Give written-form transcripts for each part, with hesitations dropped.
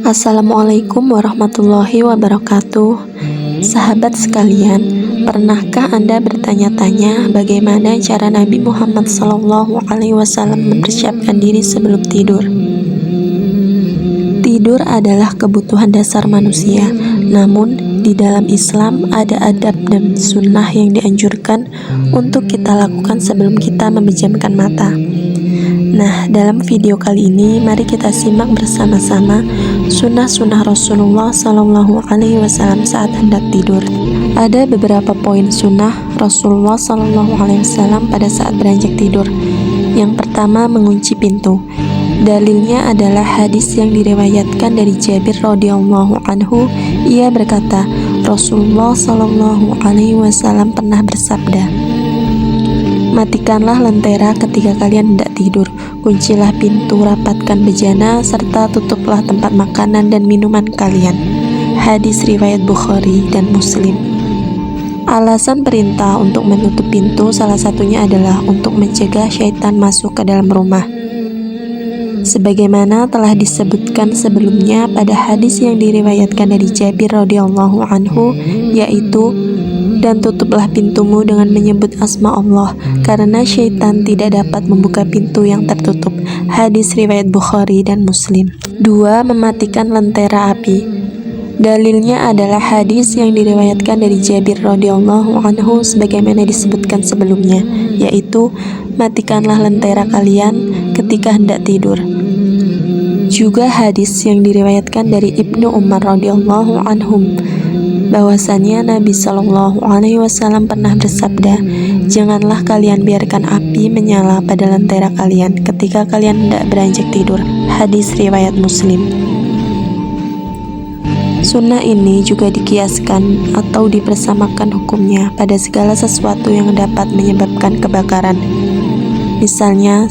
Assalamualaikum warahmatullahi wabarakatuh. Sahabat sekalian, pernahkah Anda bertanya-tanya bagaimana cara Nabi Muhammad SAW mempersiapkan diri sebelum tidur? Tidur adalah kebutuhan dasar manusia, namun di dalam Islam ada adab dan sunnah yang dianjurkan untuk kita lakukan sebelum kita memejamkan mata. Nah, dalam video kali ini, mari kita simak bersama-sama sunnah-sunnah Rasulullah SAW saat hendak tidur. Ada beberapa poin sunnah Rasulullah SAW pada saat beranjak tidur. Yang pertama, mengunci pintu. Dalilnya adalah hadis yang diriwayatkan dari Jabir radhiyallahu anhu. Ia berkata, Rasulullah SAW pernah bersabda, "Matikanlah lentera ketika kalian hendak tidur, kuncilah pintu, rapatkan bejana, serta tutuplah tempat makanan dan minuman kalian." Hadis riwayat Bukhari dan Muslim. Alasan perintah untuk menutup pintu salah satunya adalah untuk mencegah syaitan masuk ke dalam rumah. Sebagaimana telah disebutkan sebelumnya pada hadis yang diriwayatkan dari Jabir radhiyallahu anhu, yaitu, "Dan tutuplah pintumu dengan menyebut asma Allah, karena syaitan tidak dapat membuka pintu yang tertutup." Hadis riwayat Bukhari dan Muslim. 2. Mematikan lentera api. Dalilnya adalah hadis yang diriwayatkan dari Jabir radhiyallahu anhu sebagaimana disebutkan sebelumnya, yaitu, "Matikanlah lentera kalian ketika hendak tidur." Juga hadis yang diriwayatkan dari Ibnu Umar radhiyallahu anhum bahwasannya Nabi SAW pernah bersabda, "Janganlah kalian biarkan api menyala pada lentera kalian ketika kalian hendak beranjak tidur." Hadis riwayat Muslim. Sunnah ini juga dikiaskan atau dipersamakan hukumnya pada segala sesuatu yang dapat menyebabkan kebakaran. Misalnya,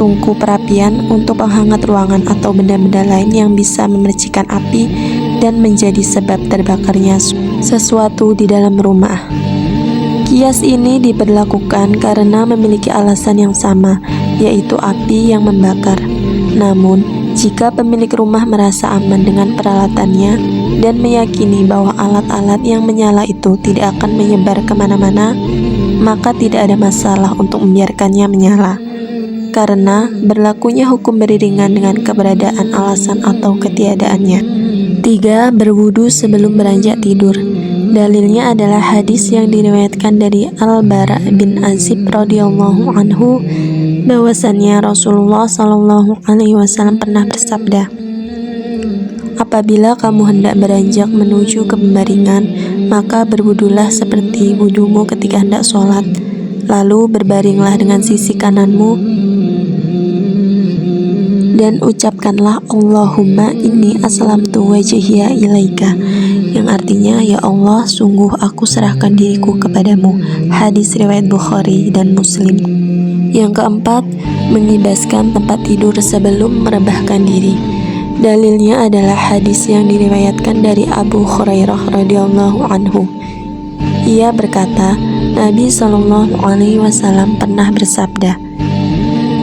tungku perapian untuk penghangat ruangan atau benda-benda lain yang bisa memercikan api dan menjadi sebab terbakarnya sesuatu di dalam rumah. Kias ini diberlakukan karena memiliki alasan yang sama, yaitu api yang membakar. Namun, jika pemilik rumah merasa aman dengan peralatannya dan meyakini bahwa alat-alat yang menyala itu tidak akan menyebar kemana-mana, maka tidak ada masalah untuk membiarkannya menyala, karena berlakunya hukum beriringan dengan keberadaan alasan atau ketiadaannya. 3. Berwudu sebelum beranjak tidur. Dalilnya adalah hadis yang diriwayatkan dari Al-Bara bin Azib radhiyallahu anhu bahwasannya Rasulullah SAW pernah bersabda, "Apabila kamu hendak beranjak menuju ke pembaringan, maka berwudulah seperti wudumu ketika hendak sholat, lalu berbaringlah dengan sisi kananmu dan ucapkanlah Allahumma inni aslamtu wajhiya ilaika," yang artinya, "Ya Allah, sungguh aku serahkan diriku kepadamu." Hadis riwayat Bukhari dan Muslim. Yang keempat, mengibaskan tempat tidur sebelum merebahkan diri. Dalilnya adalah hadis yang diriwayatkan dari Abu Hurairah radhiyallahu anhu. Ia berkata, Nabi SAW pernah bersabda,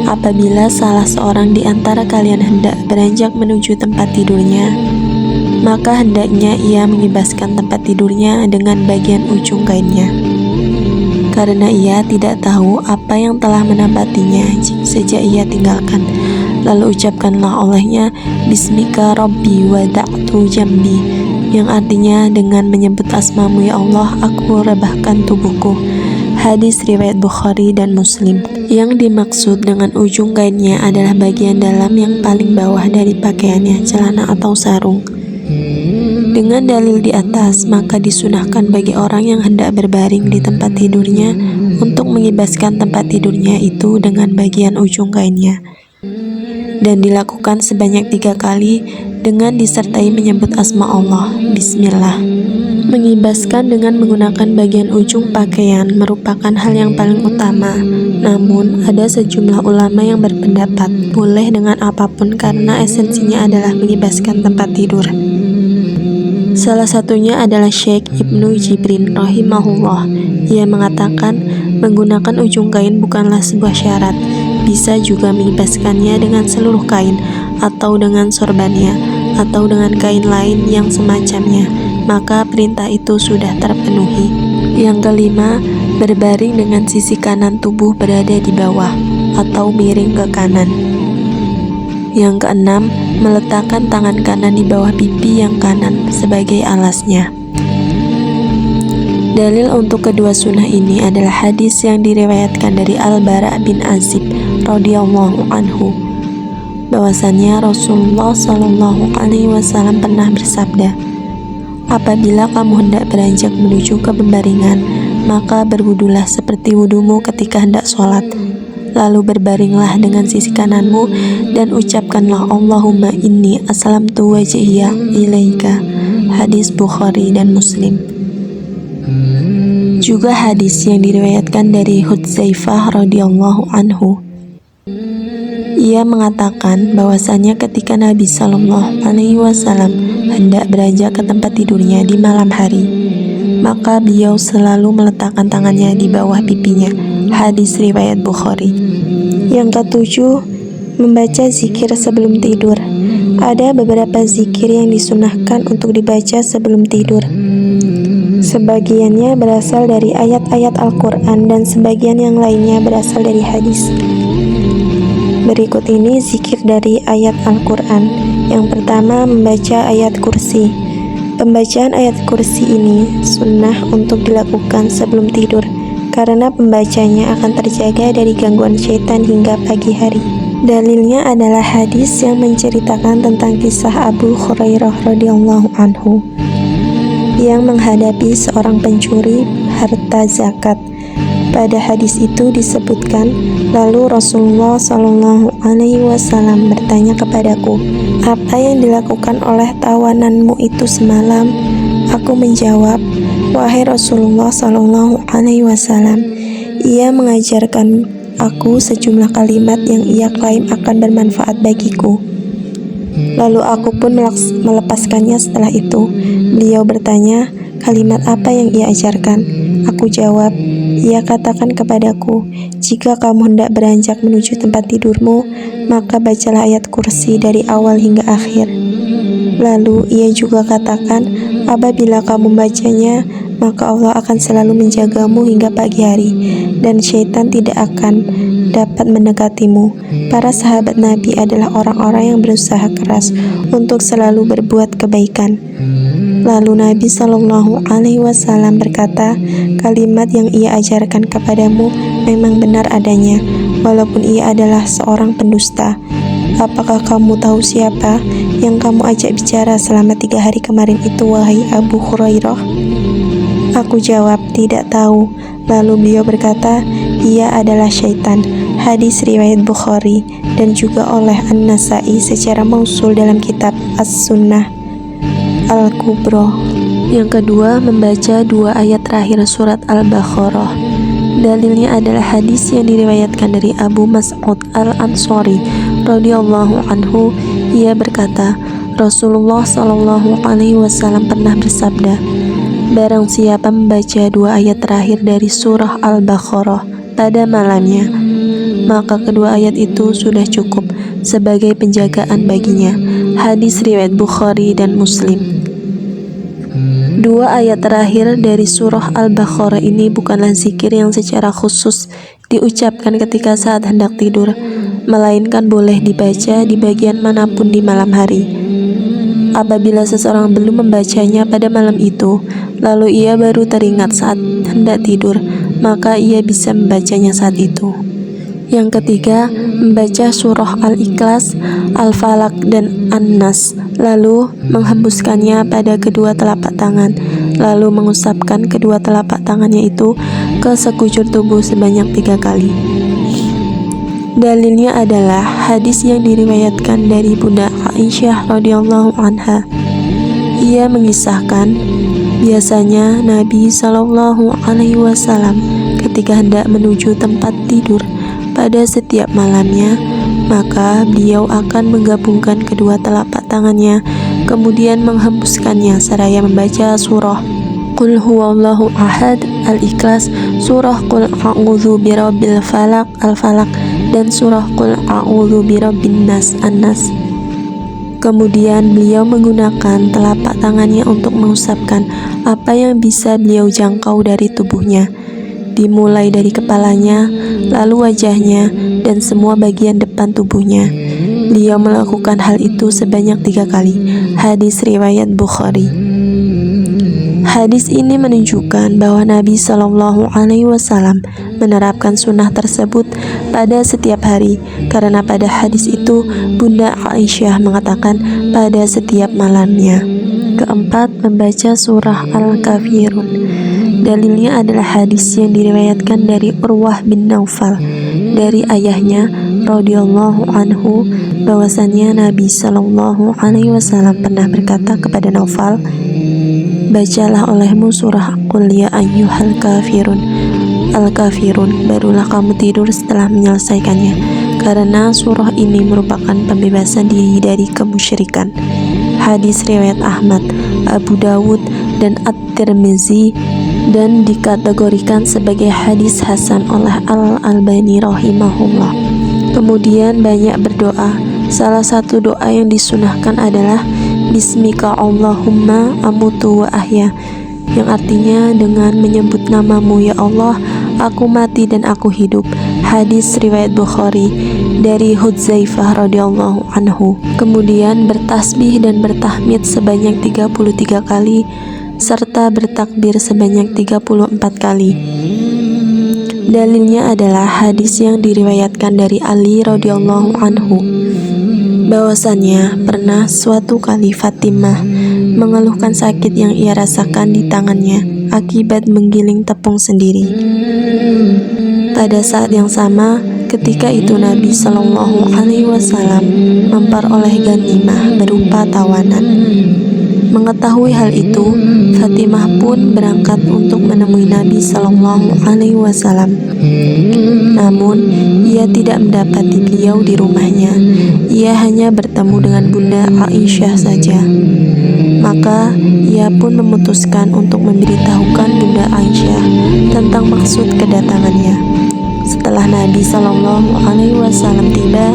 "Apabila salah seorang di antara kalian hendak beranjak menuju tempat tidurnya, maka hendaknya ia mengibaskan tempat tidurnya dengan bagian ujung kainnya, karena ia tidak tahu apa yang telah menempatinya sejak ia tinggalkan. Lalu ucapkanlah olehnya, Bismika Rabbi wada'tu jambi," yang artinya, "Dengan menyebut asmamu ya Allah, aku rebahkan tubuhku." Hadis riwayat Bukhari dan Muslim. Yang dimaksud dengan ujung kainnya adalah bagian dalam yang paling bawah dari pakaiannya, celana atau sarung. Dengan dalil di atas, maka disunahkan bagi orang yang hendak berbaring di tempat tidurnya untuk mengibaskan tempat tidurnya itu dengan bagian ujung kainnya, dan dilakukan sebanyak 3 kali dengan disertai menyebut asma Allah, Bismillah. Mengibaskan dengan menggunakan bagian ujung pakaian merupakan hal yang paling utama, namun ada sejumlah ulama yang berpendapat boleh dengan apapun karena esensinya adalah mengibaskan tempat tidur. Salah satunya adalah Syekh Ibnu Jibrin rahimahullah. Ia mengatakan menggunakan ujung kain bukanlah sebuah syarat, bisa juga mengibaskannya dengan seluruh kain atau dengan sorbannya. atau dengan kain lain yang semacamnya, maka perintah itu sudah terpenuhi. Yang kelima, berbaring dengan sisi kanan tubuh berada di bawah atau miring ke kanan. Yang keenam, meletakkan tangan kanan di bawah pipi yang kanan sebagai alasnya. Dalil untuk kedua sunnah ini adalah hadis yang diriwayatkan dari Al-Bara bin Azib radhiyallahu anhu, bahwasannya Rasulullah Shallallahu Alaihi Wasallam pernah bersabda, apabila kamu hendak beranjak menuju ke pembaringan, maka berwudulah seperti wudumu ketika hendak sholat, lalu berbaringlah dengan sisi kananmu dan ucapkanlah Allahumma inni aslamtu wajhiya ilaika. Hadis Bukhari dan Muslim. Juga hadis yang diriwayatkan dari Hudzaifah radhiyallahu anhu. Ia mengatakan bahwasanya ketika Nabi Shallallahu Alaihi Wasallam hendak beranjak ke tempat tidurnya di malam hari, maka beliau selalu meletakkan tangannya di bawah pipinya. Hadis riwayat Bukhari. Yang ketujuh, membaca zikir sebelum tidur. Ada beberapa zikir yang disunahkan untuk dibaca sebelum tidur. Sebagiannya berasal dari ayat-ayat Al-Quran dan sebagian yang lainnya berasal dari hadis. Berikut ini zikir dari ayat Al-Quran. Yang pertama, membaca ayat kursi. Pembacaan ayat kursi ini sunnah untuk dilakukan sebelum tidur, karena pembacanya akan terjaga dari gangguan syaitan hingga pagi hari. Dalilnya adalah hadis yang menceritakan tentang kisah Abu Hurairah radhiyallahu anhu yang menghadapi seorang pencuri harta zakat. Pada hadis itu disebutkan, lalu Rasulullah Shallallahu Alaihi Wasallam bertanya kepadaku, apa yang dilakukan oleh tawananmu itu semalam? Aku menjawab, wahai Rasulullah Shallallahu Alaihi Wasallam, ia mengajarkan aku sejumlah kalimat yang ia klaim akan bermanfaat bagiku. Lalu aku pun melepaskannya setelah itu. Beliau bertanya, kalimat apa yang ia ajarkan? Aku jawab, ia katakan kepadaku, jika kamu hendak beranjak menuju tempat tidurmu, maka bacalah ayat kursi dari awal hingga akhir. Lalu ia juga katakan, apabila kamu membacanya, maka Allah akan selalu menjagamu hingga pagi hari, dan syaitan tidak akan dapat mendekatimu. Para sahabat Nabi adalah orang-orang yang berusaha keras untuk selalu berbuat kebaikan. Lalu Nabi Shallallahu Alaihi Wasallam berkata, kalimat yang ia ajarkan kepadamu memang benar adanya, walaupun ia adalah seorang pendusta. Apakah kamu tahu siapa yang kamu ajak bicara selama 3 hari kemarin itu, wahai Abu Hurairah? Aku jawab, tidak tahu. Lalu beliau berkata, ia adalah syaitan. Hadis riwayat Bukhari dan juga oleh An-Nasai secara mausul dalam kitab As-Sunnah Al-Kubra. Yang kedua, membaca 2 ayat terakhir surat Al-Baqarah. Dalilnya adalah hadis yang diriwayatkan dari Abu Mas'ud Al-Ansari radhiyallahu anhu. Ia berkata, Rasulullah Shallallahu Alaihi Wasallam pernah bersabda, barang siapa membaca 2 ayat terakhir dari surah Al-Baqarah pada malamnya, maka kedua ayat itu sudah cukup sebagai penjagaan baginya. Hadis riwayat Bukhari dan Muslim. 2 ayat terakhir dari surah Al-Baqarah ini bukanlah zikir yang secara khusus diucapkan ketika saat hendak tidur, melainkan boleh dibaca di bagian manapun di malam hari. Apabila seseorang belum membacanya pada malam itu, lalu ia baru teringat saat hendak tidur, maka ia bisa membacanya saat itu. Yang ketiga, membaca surah Al-Ikhlas, Al-Falaq, dan An-Nas, lalu menghembuskannya pada kedua telapak tangan, lalu mengusapkan kedua telapak tangannya itu ke sekujur tubuh sebanyak 3 kali. Dalilnya adalah hadis yang diriwayatkan dari Bunda Aisyah radhiyallahu anha. Ia mengisahkan, biasanya Nabi Shallallahu Alaihi Wasallam ketika hendak menuju tempat tidur pada setiap malamnya, maka beliau akan menggabungkan kedua telapak tangannya, kemudian menghembuskannya seraya membaca surah Qul huwallahu ahad Al-Ikhlas, surah Qul a'udzu birabbil falaq Al-Falaq, dan surah Qul a'udzu birabbin nas An-Nas. Kemudian beliau menggunakan telapak tangannya untuk mengusapkan apa yang bisa beliau jangkau dari tubuhnya, dimulai dari kepalanya, lalu wajahnya, dan semua bagian depan tubuhnya. Beliau melakukan hal itu sebanyak 3 kali. Hadis riwayat Bukhari. Hadis ini menunjukkan bahwa Nabi Shallallahu Alaihi Wasallam menerapkan sunnah tersebut pada setiap hari, karena pada hadis itu Bunda Aisyah mengatakan pada setiap malamnya. Keempat, membaca surah Al-Kafirun. Dalilnya adalah hadis yang diriwayatkan dari Urwah bin Naufal dari ayahnya radhiyallahu anhu bahwasannya Nabi Shallallahu Alaihi Wasallam pernah berkata kepada Naufal, bacalah olehmu surah Qul ya ayyuhal kafirun, Al-Kafirun, barulah kamu tidur setelah menyelesaikannya, karena surah ini merupakan pembebasan diri dari kemusyrikan. Hadis riwayat Ahmad, Abu Dawud, dan At-Tirmizi, dan dikategorikan sebagai hadis hasan oleh Al-Albani rahimahullah. Kemudian banyak berdoa. Salah satu doa yang disunahkan adalah Bismika Allahumma amutu wa ahya, yang artinya dengan menyebut namamu ya Allah, aku mati dan aku hidup. Hadis riwayat Bukhari dari Hudzaifah radhiyallahu anhu. Kemudian bertasbih dan bertahmid sebanyak 33 kali serta bertakbir sebanyak 34 kali. Dalilnya adalah hadis yang diriwayatkan dari Ali radhiyallahu anhu bahwasannya pernah suatu kali Fatimah mengeluhkan sakit yang ia rasakan di tangannya akibat menggiling tepung sendiri. Pada saat yang sama, ketika itu Nabi Shallallahu Alaihi Wasallam memperoleh ganimah berupa tawanan. Mengetahui hal itu, Fatimah pun berangkat untuk menemui Nabi Shallallahu Alaihi Wasallam. Namun, ia tidak mendapati beliau di rumahnya. Ia hanya bertemu dengan Bunda Aisyah saja. Maka, ia pun memutuskan untuk memberitahukan Bunda Aisyah tentang maksud kedatangannya. Setelah Nabi Shallallahu Alaihi Wasallam tiba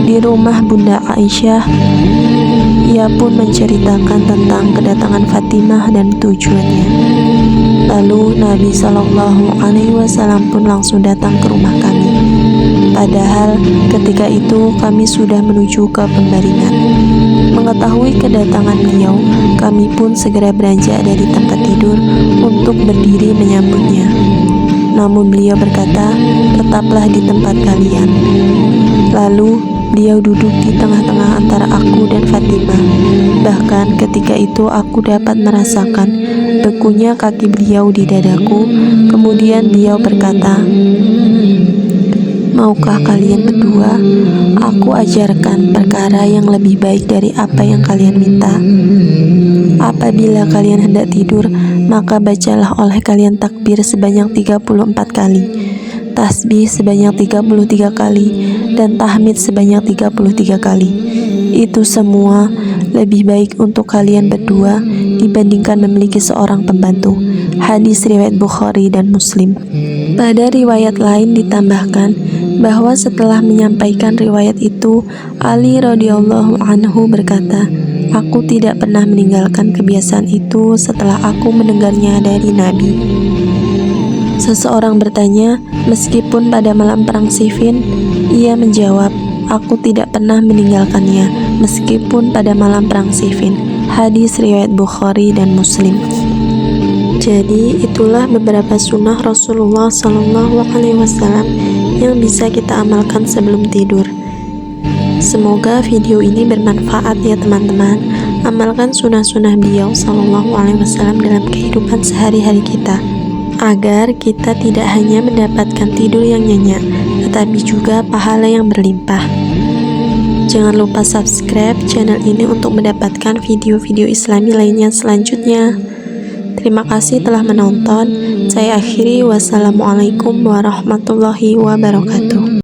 di rumah Bunda Aisyah, ia pun menceritakan tentang kedatangan Fatimah dan tujuannya. Lalu Nabi Shallallahu Alaihi Wasallam pun langsung datang ke rumah kami. Padahal ketika itu kami sudah menuju ke pembaringan. Mengetahui kedatangan beliau, kami pun segera beranjak dari tempat tidur untuk berdiri menyambutnya. Namun beliau berkata, tetaplah di tempat kalian. Lalu beliau duduk di tengah-tengah antara aku dan Fatimah. Bahkan ketika itu aku dapat merasakan bekunya kaki beliau di dadaku. Kemudian beliau berkata, maukah kalian berdua aku ajarkan perkara yang lebih baik dari apa yang kalian minta? Apabila kalian hendak tidur, maka bacalah oleh kalian takbir sebanyak 34 kali, tasbih sebanyak 33 kali, dan tahmid sebanyak 33 kali. Itu semua lebih baik untuk kalian berdua dibandingkan memiliki seorang pembantu. Hadis riwayat Bukhari dan Muslim. Pada riwayat lain ditambahkan bahwa setelah menyampaikan riwayat itu, Ali radhiyallahu anhu berkata, aku tidak pernah meninggalkan kebiasaan itu setelah aku mendengarnya dari Nabi. Seseorang bertanya, meskipun pada malam perang Siffin, ia menjawab, aku tidak pernah meninggalkannya meskipun pada malam perang Siffin. Hadis riwayat Bukhari dan Muslim. Jadi itulah beberapa sunnah Rasulullah Shallallahu Alaihi Wasallam yang bisa kita amalkan sebelum tidur. Semoga video ini bermanfaat ya teman-teman. Amalkan sunnah-sunnah beliau Shallallahu Alaihi Wasallam dalam kehidupan sehari-hari kita, agar kita tidak hanya mendapatkan tidur yang nyenyak, tetapi juga pahala yang berlimpah. Jangan lupa subscribe channel ini untuk mendapatkan video-video Islami lainnya selanjutnya. Terima kasih telah menonton. Saya akhiri, wassalamualaikum warahmatullahi wabarakatuh.